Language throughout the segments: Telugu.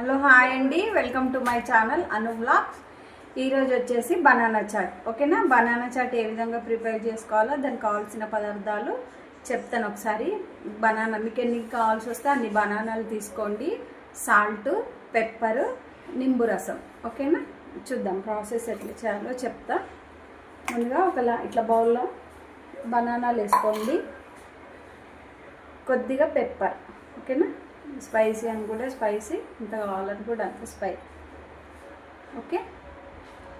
హలో హాయ్ అండి, welcome to my channel Anu vlogs. ఈరోజు వచ్చేసి బనానా చాట్. ఓకేనా, బనానా చాట్ ఏ విధంగా ప్రిపేర్ చేసుకోవాలో దానికి కావాల్సిన పదార్థాలు చెప్తాను ఒకసారి. బనానా మీకు ఎన్ని కావాల్సి వస్తే అన్ని బనానాలు తీసుకోండి. సాల్ట్, పెప్పర్, నింబు రసం. ఓకేనా, చూద్దాం ప్రాసెస్ ఎట్లా చేయాలో చెప్తా. ముందుగా ఇట్లా బౌల్లో బనానాలు వేసుకోండి, కొద్దిగా పెప్పర్. ఓకేనా, స్పైసీ అని కూడా స్పైసీ, ఇంత కావాలని కూడా అంత స్పైసీ. ఓకే,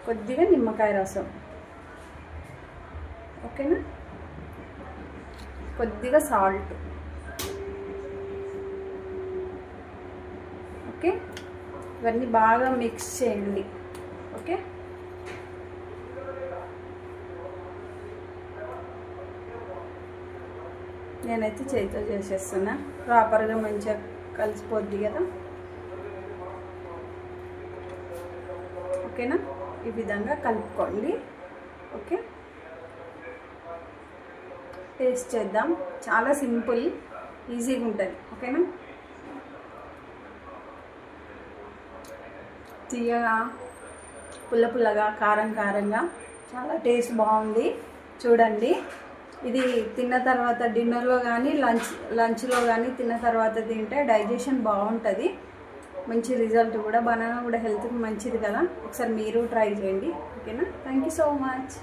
కొద్దిగా నిమ్మకాయ రసం. ఓకేనా, కొద్దిగా సాల్ట్. ఓకే, ఇవన్నీ బాగా మిక్స్ చేయండి. ఓకే, నేనైతే చేతితో చేసేస్తున్నా, ప్రాపర్గా మంచిగా కలిసిపోద్ది కదా. ఓకేనా, ఈ విధంగా కలుపుకోండి. ఓకే, టేస్ట్ చేద్దాం. చాలా సింపుల్, ఈజీగా ఉంటుంది. ఓకేనా, తీయగా, పుల్ల పుల్లగా, కారం కారంగా, చాలా టేస్ట్ బాగుంది. చూడండి, ఇది తిన్న తర్వాత డిన్నర్లో కానీ లంచ్లో కానీ తిన్న తర్వాత తింటే డైజెషన్ బాగుంటుంది. మంచి రిజల్ట్ కూడా. బనానా కూడా హెల్త్కి మంచిది కదా, ఒకసారి మీరు ట్రై చేయండి. ఓకేనా, థ్యాంక్ యూ సో మచ్.